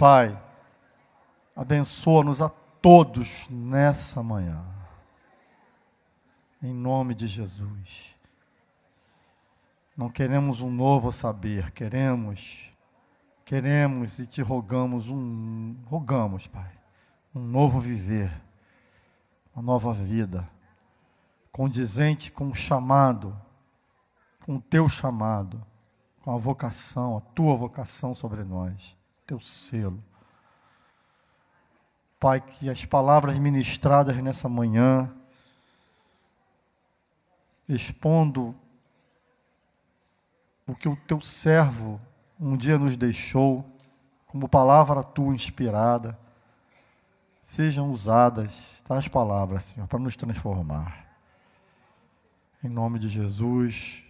Pai, abençoa-nos a todos nessa manhã. Em nome de Jesus. Não queremos um novo saber, queremos e te rogamos, Pai, um novo viver, uma nova vida, condizente com o chamado, com o teu chamado, com a vocação, a tua vocação sobre nós, teu selo. Pai, que as palavras ministradas nessa manhã, expondo o que o teu servo um dia nos deixou, como palavra tua inspirada, sejam usadas tais palavras, Senhor, para nos transformar. Em nome de Jesus,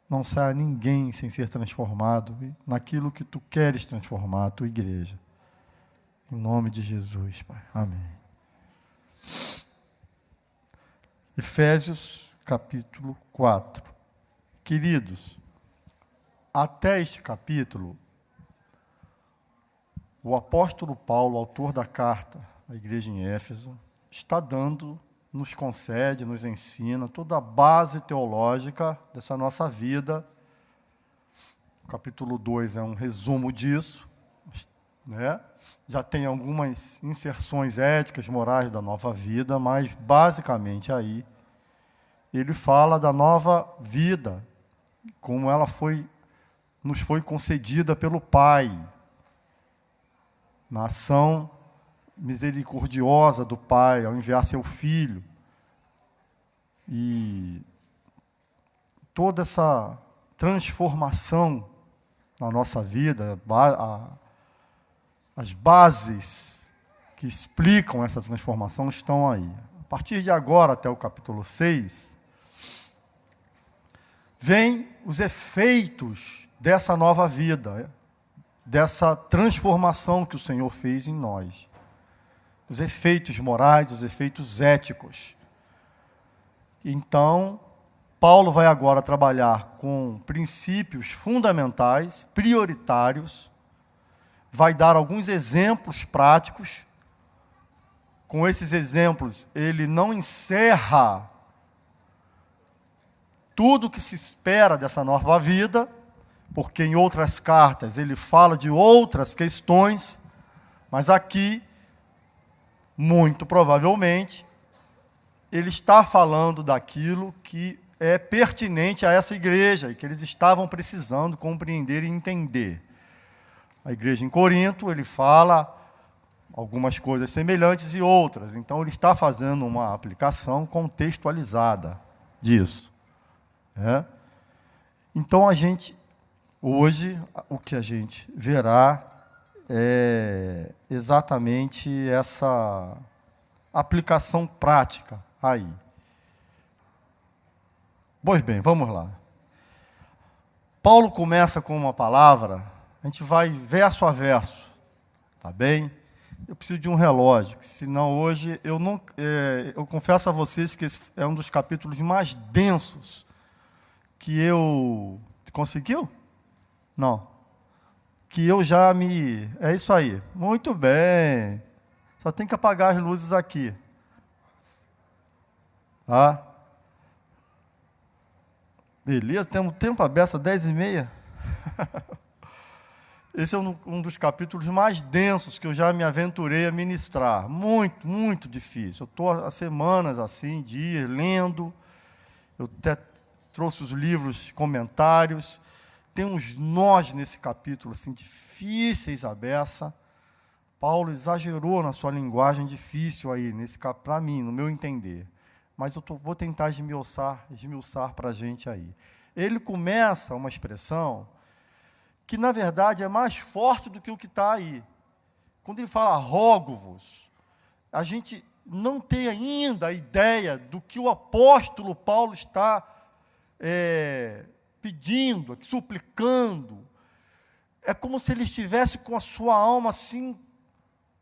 não saia ninguém sem ser transformado naquilo que tu queres transformar, a tua igreja. Em nome de Jesus, Pai. Amém. Efésios, capítulo 4. Queridos, até este capítulo, o apóstolo Paulo, autor da carta à igreja em Éfeso, está dando, nos concede, nos ensina toda a base teológica dessa nossa vida. O capítulo 2 é um resumo disso, né? Já tem algumas inserções éticas, morais da nova vida, mas basicamente aí ele fala da nova vida, como ela nos foi concedida pelo Pai, na ação misericordiosa do Pai, ao enviar seu Filho. E toda essa transformação na nossa vida, as bases que explicam essa transformação estão aí. A partir de agora, até o capítulo 6, vêm os efeitos dessa nova vida, dessa transformação que o Senhor fez em nós. Os efeitos morais, os efeitos éticos. Então, Paulo vai agora trabalhar com princípios fundamentais, prioritários, vai dar alguns exemplos práticos. Com esses exemplos, ele não encerra tudo o que se espera dessa nova vida, porque em outras cartas ele fala de outras questões, mas aqui, muito provavelmente, ele está falando daquilo que é pertinente a essa igreja, e que eles estavam precisando compreender e entender. A igreja em Corinto, ele fala algumas coisas semelhantes e outras, então ele está fazendo uma aplicação contextualizada disso. Então, hoje, o que a gente verá é exatamente essa aplicação prática aí. Pois bem, vamos lá. Paulo começa com uma palavra, a gente vai verso a verso, tá bem? Eu preciso de um relógio, senão hoje eu confesso a vocês que esse é um dos capítulos mais densos que eu... Conseguiu? Não. Que eu já me... É isso aí. Muito bem. Só tem que apagar as luzes aqui. Tá? Beleza, temos tempo aberto, 10h30. Esse é um dos capítulos mais densos que eu já me aventurei a ministrar. Muito, muito difícil. Eu estou há semanas assim, dias, lendo. Eu até trouxe os livros, comentários. Tem uns nós nesse capítulo, assim, difíceis à beça. Paulo exagerou na sua linguagem difícil aí, para mim, no meu entender. Mas eu vou tentar esmiuçar para a gente aí. Ele começa uma expressão que, na verdade, é mais forte do que o que está aí. Quando ele fala rogo-vos, a gente não tem ainda a ideia do que o apóstolo Paulo está pedindo, suplicando. É como se ele estivesse com a sua alma assim,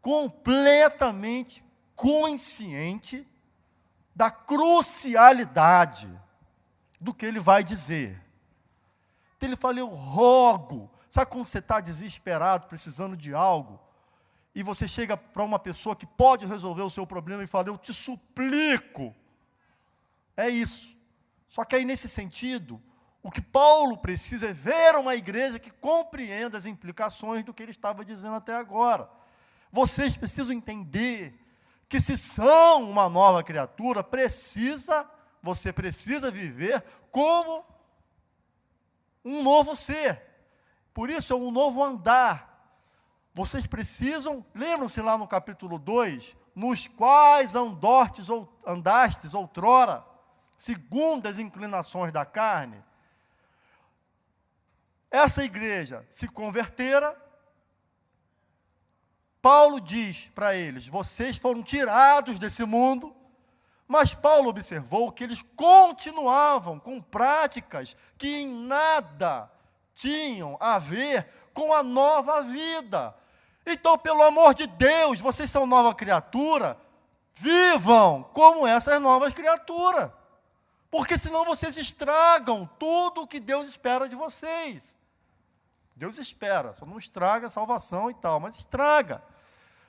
completamente consciente da crucialidade do que ele vai dizer. Então ele fala, eu rogo. Sabe quando você está desesperado, precisando de algo, e você chega para uma pessoa que pode resolver o seu problema e fala, eu te suplico. É isso. Só que aí, nesse sentido, o que Paulo precisa é ver uma igreja que compreenda as implicações do que ele estava dizendo até agora. Vocês precisam entender que, se são uma nova criatura, você precisa viver como um novo ser. Por isso é um novo andar. Vocês precisam, lembram-se lá no capítulo 2, nos quais andastes outrora, segundo as inclinações da carne. Essa igreja se convertera. Paulo diz para eles, vocês foram tirados desse mundo, mas Paulo observou que eles continuavam com práticas que em nada tinham a ver com a nova vida. Então, pelo amor de Deus, vocês são nova criatura, vivam como essas novas criaturas, porque senão vocês estragam tudo o que Deus espera de vocês. Deus espera, só não estraga a salvação e tal, mas estraga.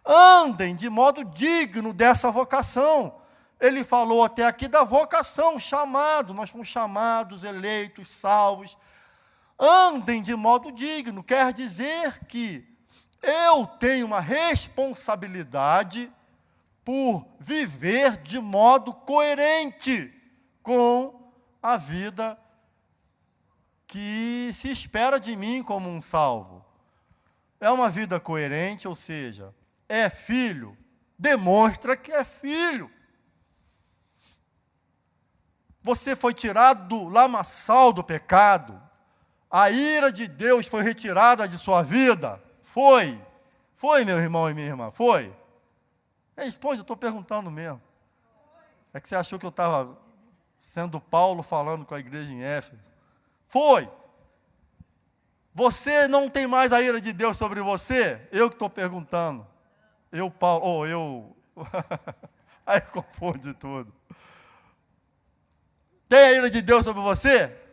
Andem de modo digno dessa vocação. Ele falou até aqui da vocação, chamado, nós fomos chamados, eleitos, salvos. Andem de modo digno, quer dizer que eu tenho uma responsabilidade por viver de modo coerente com a vida que se espera de mim como um salvo. É uma vida coerente, ou seja, é filho, demonstra que é filho. Você foi tirado do lamaçal do pecado, a ira de Deus foi retirada de sua vida. Foi, meu irmão e minha irmã, foi? Responde, eu estou perguntando mesmo. É que você achou que eu estava sendo Paulo falando com a igreja em Éfeso. Foi. Você não tem mais a ira de Deus sobre você? Eu que estou perguntando. Eu, Paulo, aí confunde tudo. Tem a ira de Deus sobre você?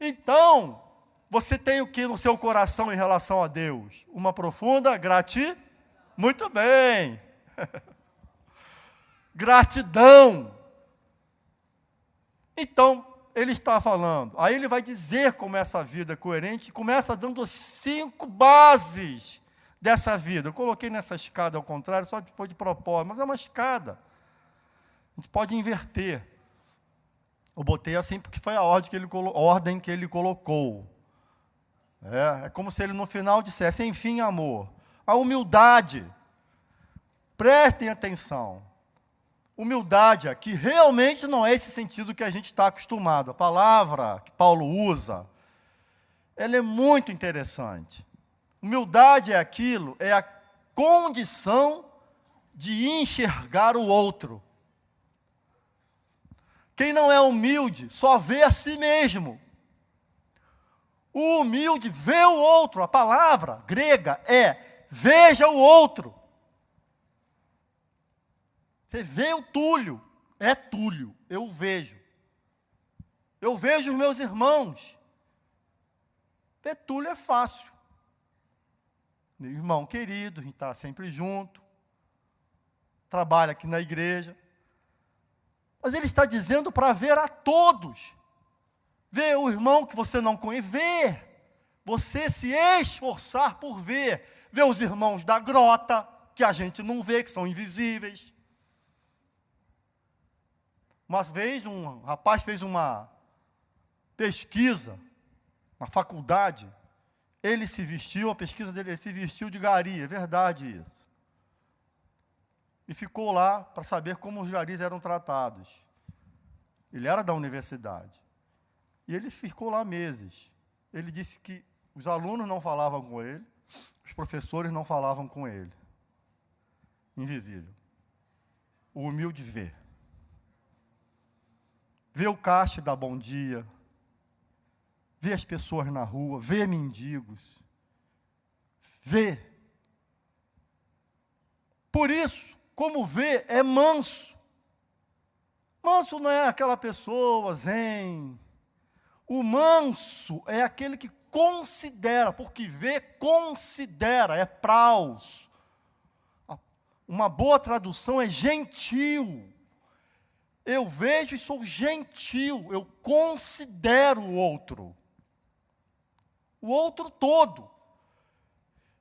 Então, você tem o que no seu coração em relação a Deus? Uma profunda gratidão. Muito bem. Gratidão. Então, ele está falando. Aí ele vai dizer como essa vida é coerente, e começa dando 5 bases dessa vida. Eu coloquei nessa escada ao contrário, só foi de propósito, mas é uma escada. A gente pode inverter. Eu botei assim porque foi a ordem que ele colocou. É como se ele no final dissesse, enfim, amor. A humildade. Prestem atenção. Humildade aqui realmente não é esse sentido que a gente está acostumado. A palavra que Paulo usa, ela é muito interessante. Humildade é aquilo, é a condição de enxergar o outro. Quem não é humilde só vê a si mesmo. O humilde vê o outro. A palavra grega é veja o outro. Você vê o Túlio, é Túlio, eu vejo. Eu vejo os meus irmãos. Ver Túlio é fácil. Meu irmão querido, a gente está sempre junto. Trabalha aqui na igreja. Mas ele está dizendo para ver a todos. Ver o irmão que você não conhece, ver. Você se esforçar por ver. Ver os irmãos da grota, que a gente não vê, que são invisíveis. Uma vez um rapaz fez uma pesquisa na faculdade. Ele se vestiu, a pesquisa dele, ele se vestiu de gari, é verdade isso. E ficou lá para saber como os garis eram tratados. Ele era da universidade. E ele ficou lá meses. Ele disse que os alunos não falavam com ele, os professores não falavam com ele. Invisível. O humilde vê. Vê o caixa dar bom dia. Vê as pessoas na rua, vê mendigos. Vê. Por isso, como vê, é manso. Manso não é aquela pessoa zen. O manso é aquele que considera, porque vê, considera, é praus. Uma boa tradução é gentil. Eu vejo e sou gentil, eu considero o outro todo.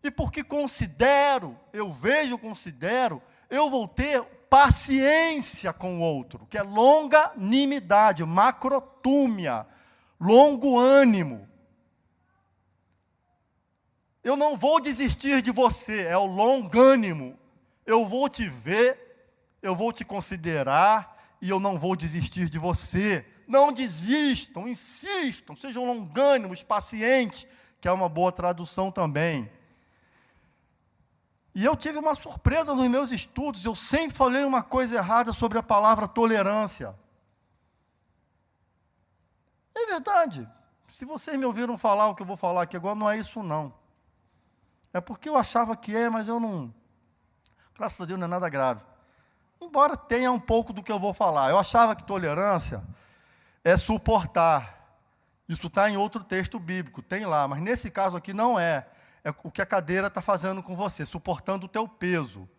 E porque considero, eu vejo, considero, eu vou ter paciência com o outro, que é longanimidade, macrotúmia, longo ânimo. Eu não vou desistir de você, é o longânimo. Eu vou te ver, eu vou te considerar, e eu não vou desistir de você. Não desistam, insistam, sejam longânimos, pacientes, que é uma boa tradução também. E eu tive uma surpresa nos meus estudos, eu sempre falei uma coisa errada sobre a palavra tolerância. É verdade, se vocês me ouviram falar o que eu vou falar aqui agora, não é isso não. É porque eu achava que mas eu não... Graças a Deus não é nada grave. Embora tenha um pouco do que eu vou falar. Eu achava que tolerância é suportar. Isso está em outro texto bíblico, tem lá. Mas nesse caso aqui não é. É o que a cadeira está fazendo com você, suportando o teu peso.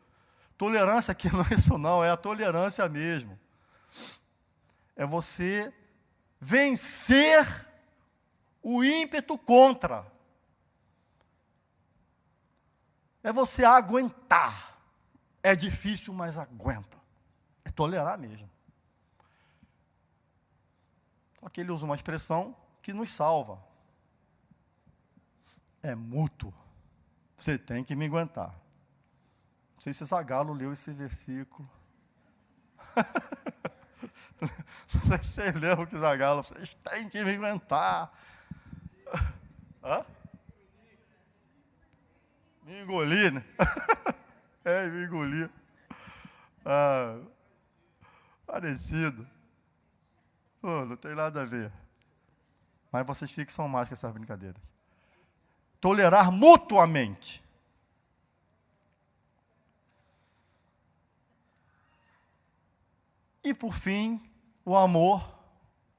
Tolerância aqui não é isso não, é a tolerância mesmo. É você vencer o ímpeto contra. É você aguentar. É difícil, mas aguenta. É tolerar mesmo. Só que ele usa uma expressão que nos salva. É mútuo. Você tem que me aguentar. Não sei se Zagalo leu esse versículo. Não sei se vocês lembram que Zagalo, vocês têm que me aguentar. Hã? Me engolir, né? Me engolir. Parecido. Não tem nada a ver. Mas vocês fixam mais com essas brincadeiras. Tolerar mutuamente. E por fim, o amor,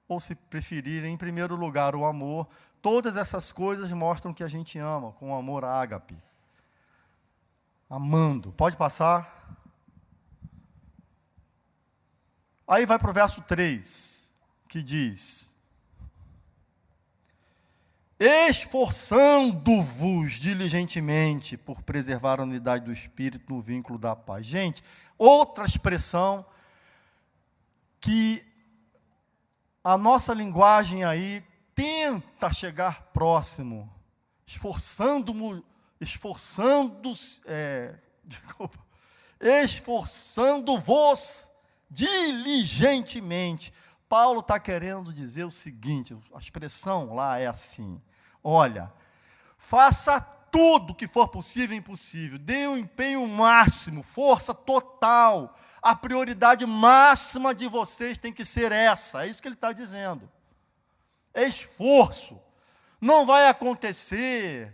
ou se preferirem, em primeiro lugar, o amor. Todas essas coisas mostram que a gente ama, com o amor ágape. Amando. Pode passar? Aí vai para o verso 3, que diz: esforçando-vos diligentemente por preservar a unidade do Espírito no vínculo da paz. Gente, outra expressão que a nossa linguagem aí tenta chegar próximo, esforçando-vos diligentemente. Paulo está querendo dizer o seguinte, a expressão lá é assim: olha, faça tudo que for possível e impossível, dê um empenho máximo, força total, a prioridade máxima de vocês tem que ser essa, é isso que ele está dizendo. Esforço. Não vai acontecer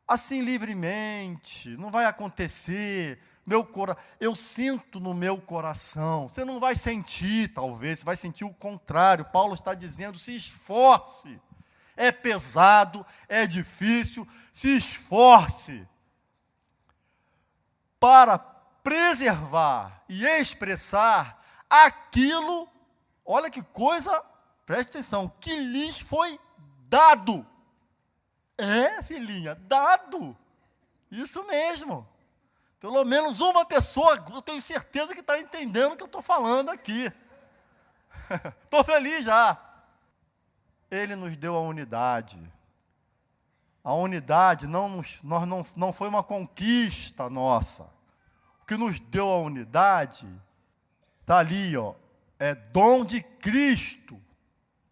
assim livremente, não vai acontecer. Eu sinto no meu coração. Você não vai sentir, talvez, você vai sentir o contrário. Paulo está dizendo: se esforce. É pesado, é difícil, se esforce para preservar e expressar aquilo, olha que coisa, preste atenção, que lhes foi dado. Filhinha, dado. Isso mesmo. Pelo menos uma pessoa, eu tenho certeza que está entendendo o que eu estou falando aqui. Estou feliz já. Ele nos deu a unidade. A unidade não foi uma conquista nossa. O que nos deu a unidade, está ali, é dom de Cristo.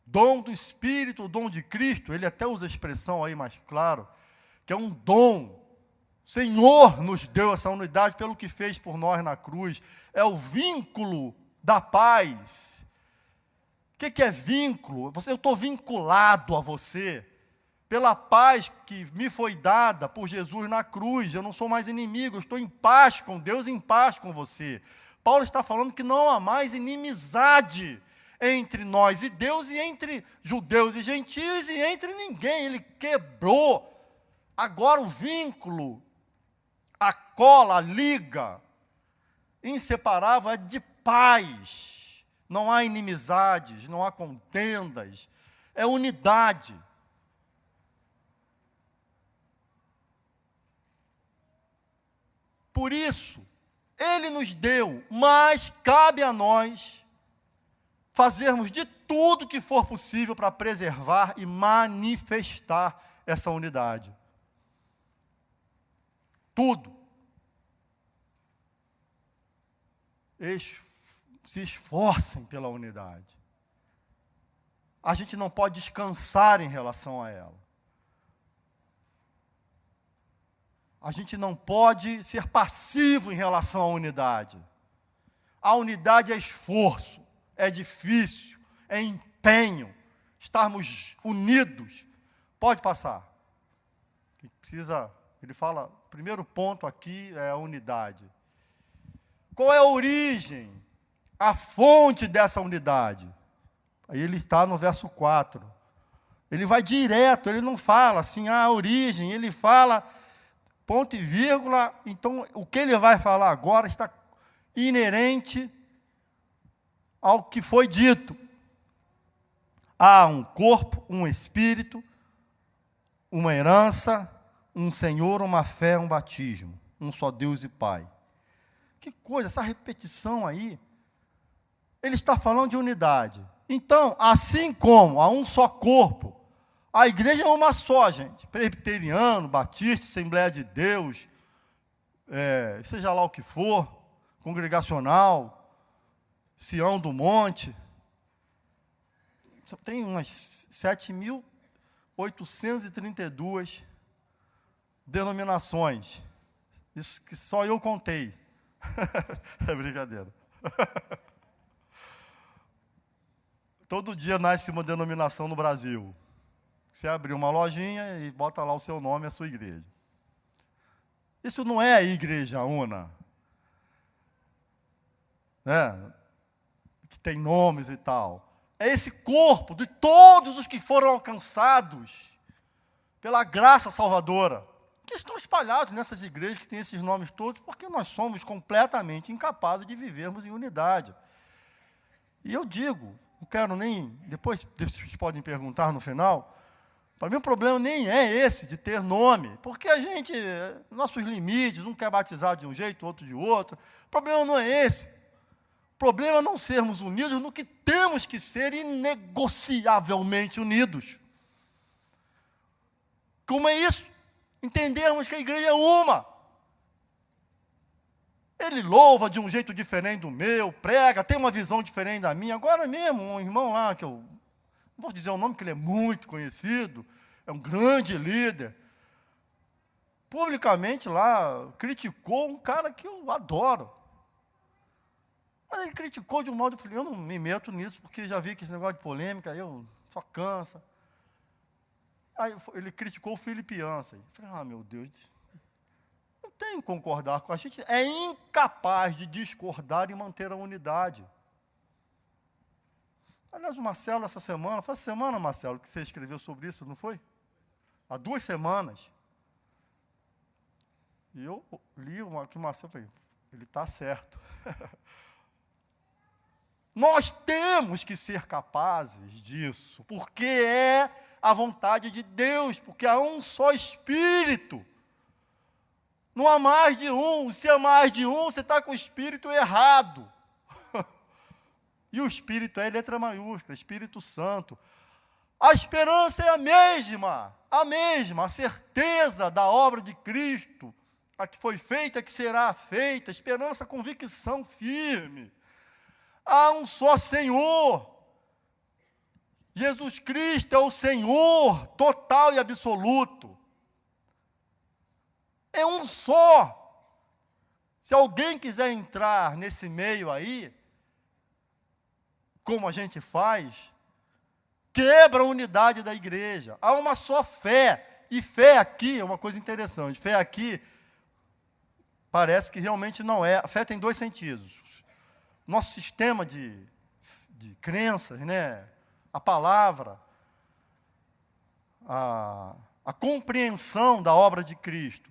Dom do Espírito, dom de Cristo. Ele até usa a expressão aí mais claro, que é um dom. O Senhor nos deu essa unidade pelo que fez por nós na cruz. É o vínculo da paz. O que é vínculo? Eu estou vinculado a você pela paz que me foi dada por Jesus na cruz. Eu não sou mais inimigo, eu estou em paz com Deus, em paz com você. Paulo está falando que não há mais inimizade entre nós e Deus, e entre judeus e gentios, e entre ninguém. Ele quebrou. Agora o vínculo, a cola, a liga inseparável é de paz. Não há inimizades, não há contendas, é unidade. Por isso, Ele nos deu, mas cabe a nós fazermos de tudo que for possível para preservar e manifestar essa unidade. Tudo. Se esforcem pela unidade. A gente não pode descansar em relação a ela. A gente não pode ser passivo em relação à unidade. A unidade é esforço, é difícil, é empenho. Estarmos unidos. Pode passar. Ele fala, o primeiro ponto aqui é a unidade. Qual é a origem, a fonte dessa unidade? Aí ele está no verso 4. Ele vai direto, ele não fala assim, a origem, ele fala ponto e vírgula. Então, o que ele vai falar agora está inerente ao que foi dito. Há um corpo, um espírito, uma herança, um Senhor, uma fé, um batismo, um só Deus e Pai. Que coisa, essa repetição aí, ele está falando de unidade. Então, assim como há um só corpo, a igreja é uma só, gente. Presbiteriano, batista, Assembleia de Deus, seja lá o que for, congregacional, Sião do Monte. Tem umas 7.832 denominações. Isso que só eu contei. É brincadeira. Todo dia nasce uma denominação no Brasil. Você abre uma lojinha e bota lá o seu nome e a sua igreja. Isso não é a igreja una, né? Que tem nomes e tal. É esse corpo de todos os que foram alcançados pela graça salvadora, que estão espalhados nessas igrejas que têm esses nomes todos, porque nós somos completamente incapazes de vivermos em unidade. E eu digo, não quero nem, depois vocês podem perguntar no final, para mim o problema nem é esse, de ter nome, porque a gente, nossos limites, um quer batizar de um jeito, outro de outro, o problema não é esse. O problema é não sermos unidos no que temos que ser inegociavelmente unidos. Como é isso? Entendermos que a igreja é uma. Ele louva de um jeito diferente do meu, prega, tem uma visão diferente da minha. Agora mesmo, um irmão lá, que eu não vou dizer o nome, que ele é muito conhecido, é um grande líder, publicamente lá, criticou um cara que eu adoro. Mas ele criticou de um modo, eu falei, eu não me meto nisso, porque já vi que esse negócio de polêmica, eu só cansa. Aí ele criticou o Filipiança. Eu falei, meu Deus, não tem que concordar com a gente, é incapaz de discordar e manter a unidade. Aliás, o Marcelo, essa semana, foi essa semana, Marcelo, que você escreveu sobre isso, não foi? Há 2 semanas. E eu li que o Marcelo, falei, ele está certo. Nós temos que ser capazes disso, porque é a vontade de Deus, porque há um só Espírito. Não há mais de um. Se há mais de um, você está com o Espírito errado. E o Espírito é letra maiúscula, Espírito Santo. A esperança é a mesma, a certeza da obra de Cristo, a que foi feita, a que será feita, esperança, convicção firme. Há um só Senhor. Jesus Cristo é o Senhor total e absoluto. É um só. Se alguém quiser entrar nesse meio aí, como a gente faz, quebra a unidade da igreja. Há uma só fé. E fé aqui é uma coisa interessante. Fé aqui parece que realmente não é. A fé tem 2 sentidos. Nosso sistema de de crenças, né? A palavra, a compreensão da obra de Cristo.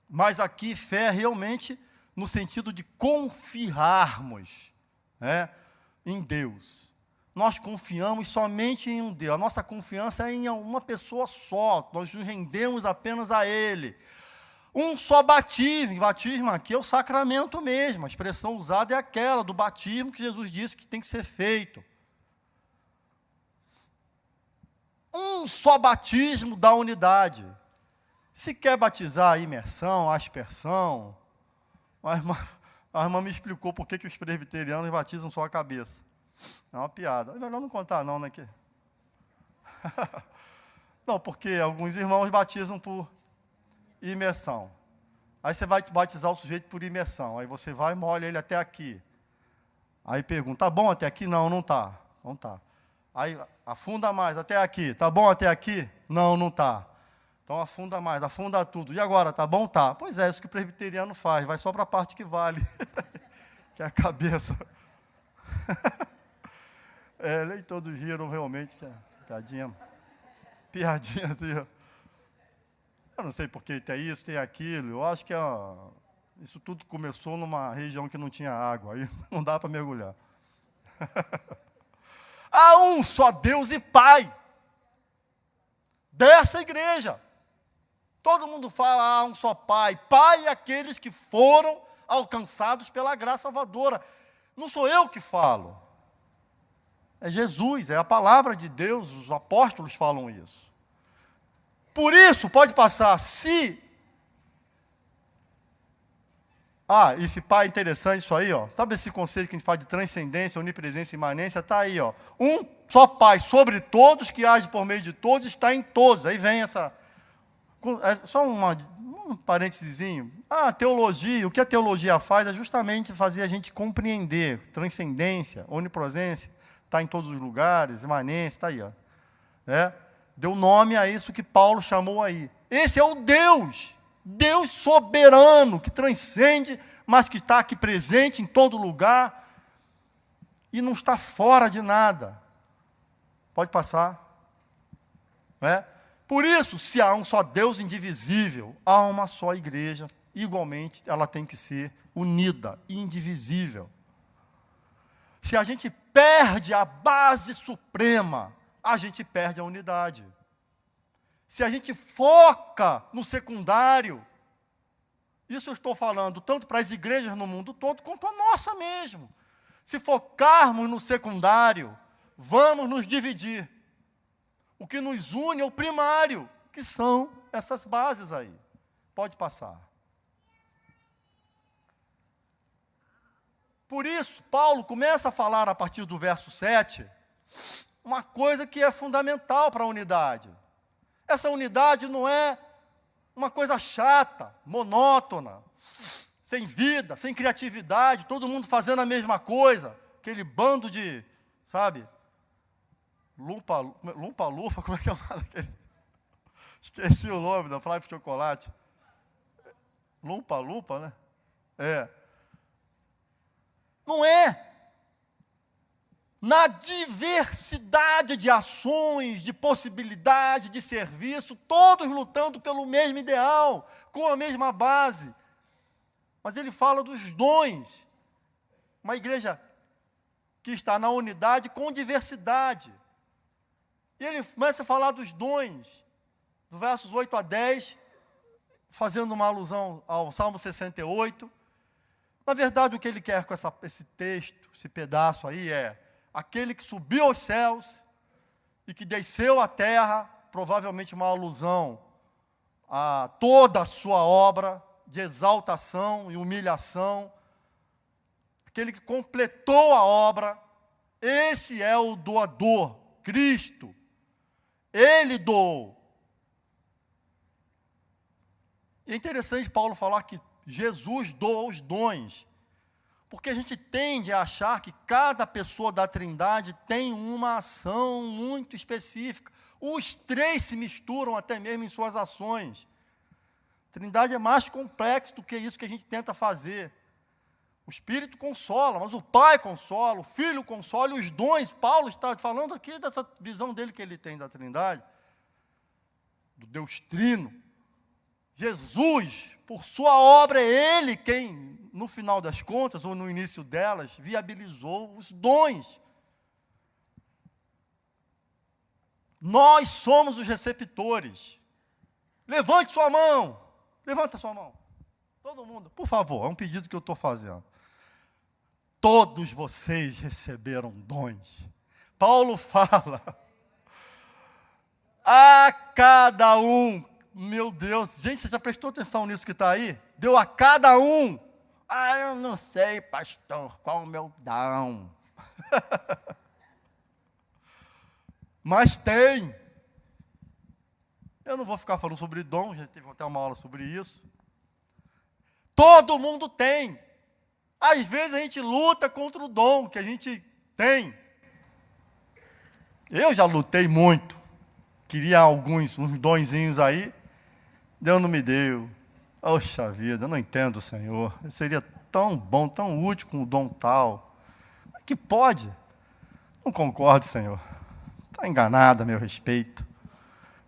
Mas aqui fé realmente no sentido de confiarmos, né, em Deus. Nós confiamos somente em um Deus. A nossa confiança é em uma pessoa só. Nós nos rendemos apenas a Ele. Um só batismo. E batismo aqui é o sacramento mesmo. A expressão usada é aquela do batismo que Jesus disse que tem que ser feito. Um só batismo da unidade. Se quer batizar a imersão, a aspersão, a irmã me explicou por que os presbiterianos batizam só a cabeça. É uma piada. É melhor não contar não, né? Não, porque alguns irmãos batizam por imersão. Aí você vai batizar o sujeito por imersão. Aí você vai e molha ele até aqui. Aí pergunta, tá bom até aqui? Não, não tá. Não tá. Aí afunda mais, até aqui. Tá bom até aqui? Não, não tá. Então afunda mais, afunda tudo. E agora, tá bom? Tá. Pois é, isso que o presbiteriano faz. Vai só para a parte que vale. Que é a cabeça. Nem todos riram realmente. Que é piadinha assim. Eu não sei porque tem isso, tem aquilo. Eu acho que isso tudo começou numa região que não tinha água. Aí não dá para mergulhar. Há um só Deus e Pai dessa igreja. Todo mundo fala, há um só Pai. Pai é aqueles que foram alcançados pela graça salvadora. Não sou eu que falo. É Jesus, é a palavra de Deus, os apóstolos falam isso. Por isso, pode passar, esse Pai é interessante, isso aí, ó. Sabe esse conceito que a gente fala de transcendência, onipresença e imanência? Está aí, ó. Um só Pai sobre todos, que age por meio de todos, está em todos. Aí vem essa... só um parênteses. Teologia, o que a teologia faz é justamente fazer a gente compreender transcendência, onipresença, está em todos os lugares, imanência, está aí, ó. Deu nome a isso que Paulo chamou aí. Esse é o Deus soberano, que transcende, mas que está aqui presente em todo lugar e não está fora de nada. Pode passar. Por isso, se há um só Deus indivisível, há uma só igreja, igualmente ela tem que ser unida, indivisível. Se a gente perde a base suprema, a gente perde a unidade. Se a gente foca no secundário, isso eu estou falando tanto para as igrejas no mundo todo, quanto a nossa mesmo. Se focarmos no secundário, vamos nos dividir. O que nos une é o primário, que são essas bases aí. Pode passar. Por isso, Paulo começa a falar a partir do verso 7, uma coisa que é fundamental para a unidade. Essa unidade não é uma coisa chata, monótona, sem vida, sem criatividade, todo mundo fazendo a mesma coisa, aquele bando de, sabe, lumpa-lufa, como é que é o nome daquele? Esqueci o nome da Flávia Chocolate. Lumpa-lupa, né? Não é. Na diversidade de ações, de possibilidade, de serviço, todos lutando pelo mesmo ideal, com a mesma base. Mas ele fala dos dons. Uma igreja que está na unidade com diversidade. E ele começa a falar dos dons, dos versos 8 a 10, fazendo uma alusão ao Salmo 68. Na verdade, o que ele quer com esse texto, esse pedaço aí é: aquele que subiu aos céus e que desceu à terra, provavelmente uma alusão a toda a sua obra de exaltação e humilhação. Aquele que completou a obra, esse é o doador, Cristo. Ele doou. E é interessante Paulo falar que Jesus doa os dons. Porque a gente tende a achar que cada pessoa da Trindade tem uma ação muito específica. Os três se misturam até mesmo em suas ações. A Trindade é mais complexo do que isso que a gente tenta fazer. O Espírito consola, mas o Pai consola, o Filho consola, e os dons. Paulo está falando aqui dessa visão dele que ele tem da Trindade, do Deus Trino. Jesus, por sua obra, é Ele quem, no final das contas, ou no início delas, viabilizou os dons. Nós somos os receptores. Levante sua mão. Levanta sua mão. Todo mundo, por favor, é um pedido que eu estou fazendo. Todos vocês receberam dons. Paulo fala, a cada um, meu Deus, gente, você já prestou atenção nisso que está aí? Deu a cada um. Ah, eu não sei, pastor, qual o meu dom. Mas tem. Eu não vou ficar falando sobre dom, já teve até uma aula sobre isso. Todo mundo tem. Às vezes a gente luta contra o dom que a gente tem. Eu já lutei muito. Queria uns donzinhos aí. Deus não me deu. Poxa vida, eu não entendo, Senhor. Eu seria tão bom, tão útil com um dom tal. Que pode? Não concordo, Senhor. Está enganado a meu respeito.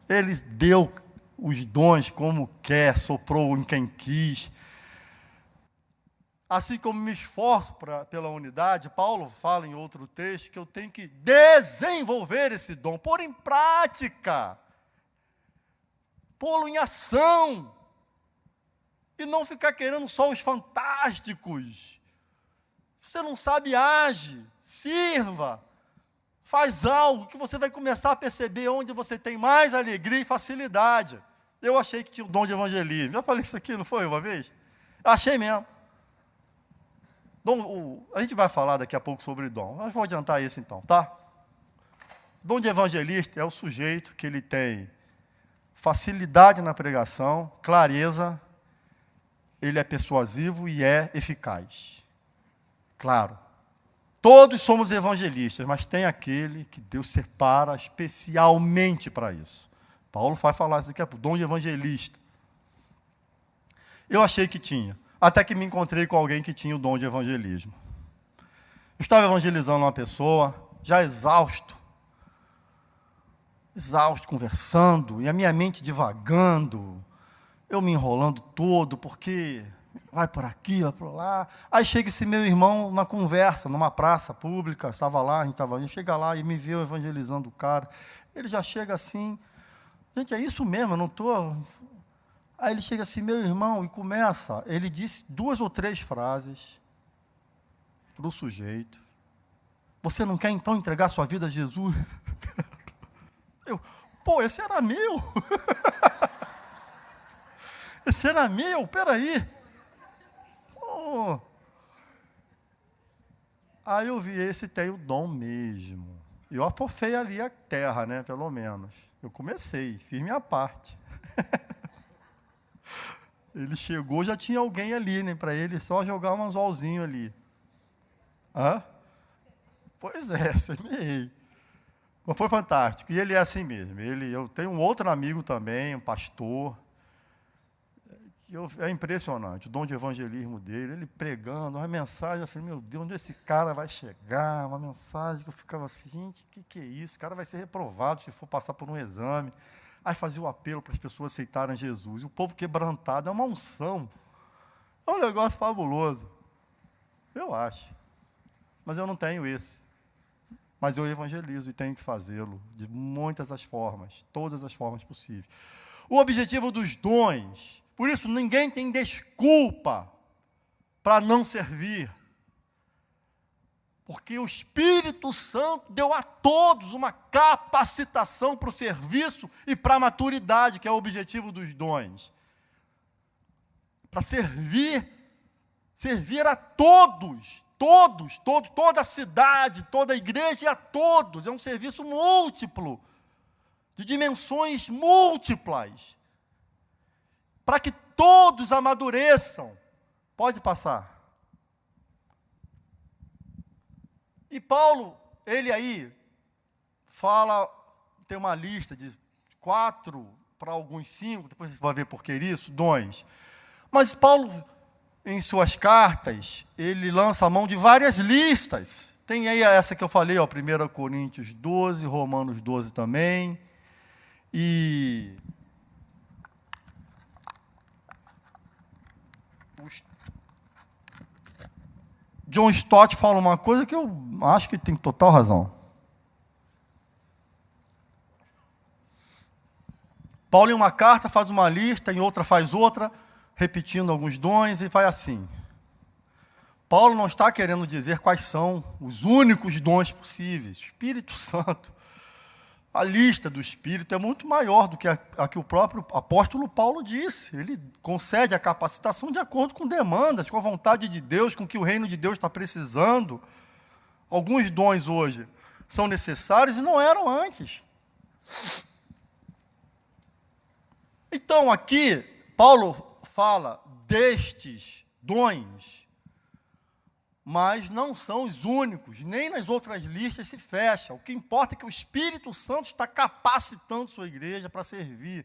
Ele deu os dons como quer, soprou em quem quis. Assim como me esforço pela unidade, Paulo fala em outro texto que eu tenho que desenvolver esse dom, pôr em prática, pô-lo em ação, e não ficar querendo só os fantásticos. Se você não sabe, age, sirva, faz algo que você vai começar a perceber onde você tem mais alegria e facilidade. Eu achei que tinha o dom de evangelismo. Já falei isso aqui, não foi uma vez? Achei mesmo. A gente vai falar daqui a pouco sobre dom. Mas vou adiantar isso então, tá? Dom de evangelista é o sujeito que ele tem facilidade na pregação, clareza, ele é persuasivo e é eficaz. Claro. Todos somos evangelistas, mas tem aquele que Deus separa especialmente para isso. Paulo vai falar isso aqui, é o dom de evangelista. Eu achei que tinha, até que me encontrei com alguém que tinha o dom de evangelismo. Eu estava evangelizando uma pessoa, já exausto, conversando, e a minha mente divagando, eu me enrolando todo, porque vai por aqui, vai por lá. Aí chega esse meu irmão na conversa, numa praça pública, estava lá, a gente estava ali, chega lá e me vê evangelizando o cara. Ele já chega assim, gente, é isso mesmo, eu não estou... Aí ele chega assim, meu irmão, e começa, ele disse 2 ou 3 frases para o sujeito. Você não quer então entregar sua vida a Jesus? Esse era meu. Esse era meu, peraí. Aí eu vi, esse tem o dom mesmo. Eu afofei ali a terra, né, pelo menos. Eu comecei, fiz minha parte. Ele chegou, já tinha alguém ali, né, para ele só jogar um anzolzinho ali. Hã? Pois é, semeei. Mas foi fantástico. E ele é assim mesmo. Eu tenho um outro amigo também, um pastor, é impressionante, o dom de evangelismo dele, ele pregando, uma mensagem, eu falei, meu Deus, onde esse cara vai chegar? Uma mensagem que eu ficava assim, gente, o que é isso? Esse cara vai ser reprovado se for passar por um exame. Aí fazia o apelo para as pessoas aceitarem Jesus. E o povo quebrantado, é uma unção. É um negócio fabuloso. Eu acho. Mas eu não tenho esse. Mas eu evangelizo e tenho que fazê-lo de muitas as formas, todas as formas possíveis. O objetivo dos dons, por isso ninguém tem desculpa para não servir. Porque o Espírito Santo deu a todos uma capacitação para o serviço e para a maturidade, que é o objetivo dos dons. Para servir a todos, toda a cidade, toda a igreja e a todos. É um serviço múltiplo, de dimensões múltiplas, para que todos amadureçam. Pode passar. E Paulo, ele aí, fala, tem uma lista de 4, para alguns 5, depois você vai ver por que isso, dons. Mas Paulo, em suas cartas, ele lança a mão de várias listas. Tem aí essa que eu falei, ó, 1 Coríntios 12, Romanos 12 também. E John Stott fala uma coisa que eu acho que tem total razão. Paulo, em uma carta, faz uma lista, em outra faz outra, repetindo alguns dons, e vai assim. Paulo não está querendo dizer quais são os únicos dons possíveis. Espírito Santo. A lista do Espírito é muito maior do que a que o próprio apóstolo Paulo disse. Ele concede a capacitação de acordo com demandas, com a vontade de Deus, com o que o reino de Deus está precisando. Alguns dons hoje são necessários e não eram antes. Então, aqui, Paulo fala destes dons, mas não são os únicos, nem nas outras listas se fecha. O que importa é que o Espírito Santo está capacitando sua igreja para servir,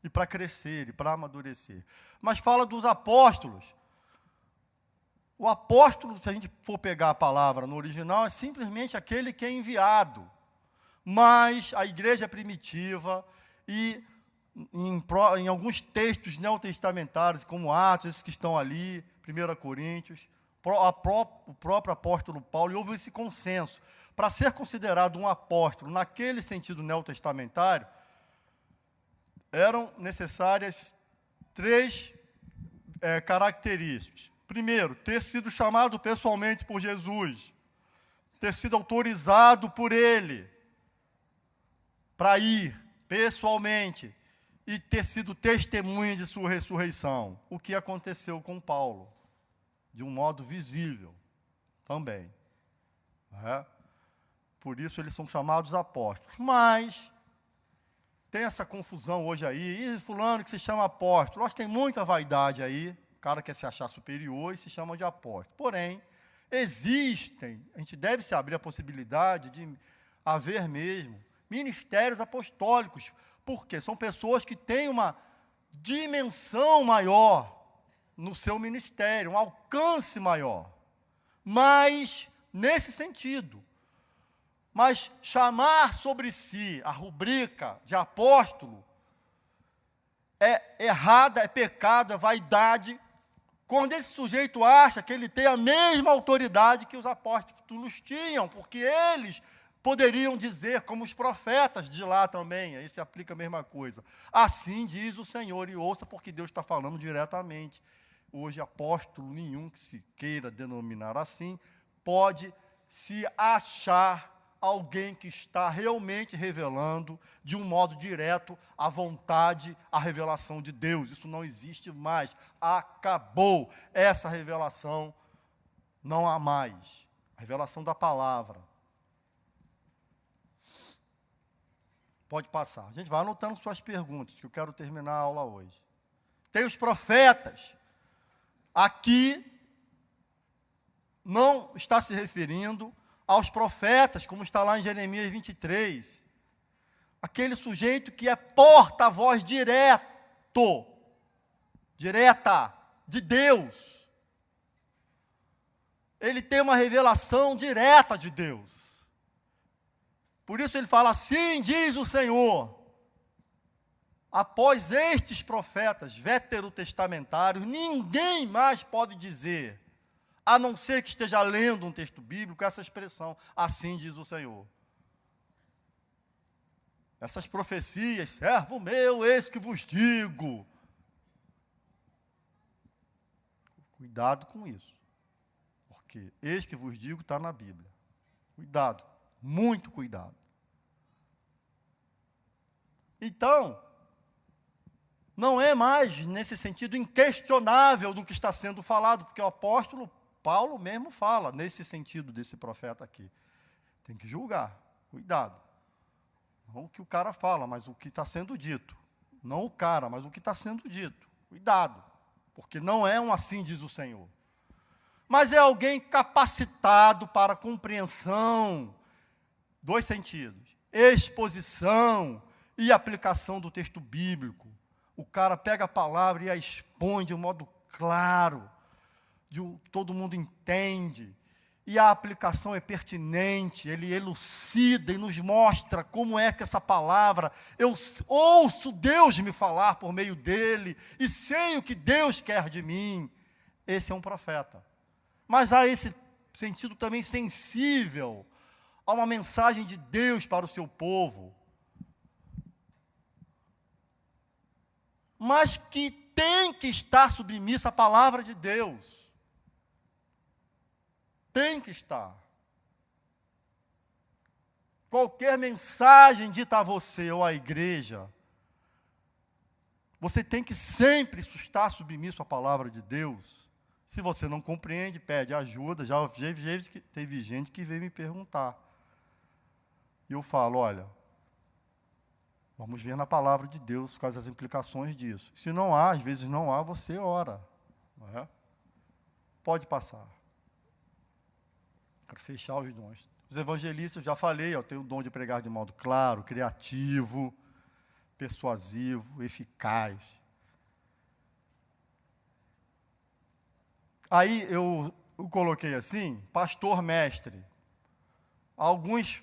e para crescer, e para amadurecer. Mas fala dos apóstolos. O apóstolo, se a gente for pegar a palavra no original, é simplesmente aquele que é enviado. Mas a igreja primitiva, e em alguns textos neotestamentários, como Atos, esses que estão ali, 1 Coríntios, o próprio apóstolo Paulo, e houve esse consenso. Para ser considerado um apóstolo, naquele sentido neotestamentário, eram necessárias 3 características. Primeiro, ter sido chamado pessoalmente por Jesus, ter sido autorizado por Ele para ir pessoalmente, e ter sido testemunha de sua ressurreição, o que aconteceu com Paulo, de um modo visível também. Por isso eles são chamados apóstolos. Mas tem essa confusão hoje aí, e fulano que se chama apóstolo. Acho que tem muita vaidade aí, o cara quer se achar superior e se chama de apóstolo. Porém, existem, a gente deve se abrir a possibilidade de haver mesmo ministérios apostólicos, porque são pessoas que têm uma dimensão maior no seu ministério, um alcance maior. Mas, nesse sentido, mas chamar sobre si a rubrica de apóstolo é errada, é pecado, é vaidade, quando esse sujeito acha que ele tem a mesma autoridade que os apóstolos tinham, porque eles poderiam dizer, como os profetas de lá também, aí se aplica a mesma coisa. Assim diz o Senhor, e ouça, porque Deus está falando diretamente. Hoje, apóstolo nenhum que se queira denominar assim, pode se achar alguém que está realmente revelando, de um modo direto, a vontade, a revelação de Deus. Isso não existe mais. Acabou. Essa revelação não há mais. A revelação da palavra. Pode passar. A gente vai anotando suas perguntas, que eu quero terminar a aula hoje. Tem os profetas. Aqui não está se referindo aos profetas, como está lá em Jeremias 23. Aquele sujeito que é porta-voz direta de Deus. Ele tem uma revelação direta de Deus. Por isso ele fala, assim diz o Senhor. Após estes profetas veterotestamentários, ninguém mais pode dizer, a não ser que esteja lendo um texto bíblico, essa expressão, assim diz o Senhor. Essas profecias, servo meu, eis que vos digo. Cuidado com isso. Porque eis que vos digo está na Bíblia. Cuidado, muito cuidado. Então, não é mais, nesse sentido, inquestionável do que está sendo falado, porque o apóstolo Paulo mesmo fala, nesse sentido desse profeta aqui. Tem que julgar, cuidado. Não o que o cara fala, mas o que está sendo dito. Não o cara, mas o que está sendo dito. Cuidado, porque não é um assim diz o Senhor. Mas é alguém capacitado para compreensão, 2 sentidos, exposição e aplicação do texto bíblico. O cara pega a palavra e a expõe de um modo claro, todo mundo entende, e a aplicação é pertinente, ele elucida e nos mostra como é que essa palavra, eu ouço Deus me falar por meio dele, e sei o que Deus quer de mim. Esse é um profeta. Mas há esse sentido também sensível a uma mensagem de Deus para o seu povo, mas que tem que estar submissa à palavra de Deus. Tem que estar. Qualquer mensagem dita a você ou à igreja, você tem que sempre estar submisso à palavra de Deus. Se você não compreende, pede ajuda. Já teve gente que veio me perguntar. E eu falo, olha, vamos ver na palavra de Deus quais as implicações disso. Se não há, às vezes não há, você ora. Não é? Pode passar. Quero fechar os dons. Os evangelistas, já falei, eu tenho o dom de pregar de modo claro, criativo, persuasivo, eficaz. Aí eu coloquei assim, pastor mestre. Alguns,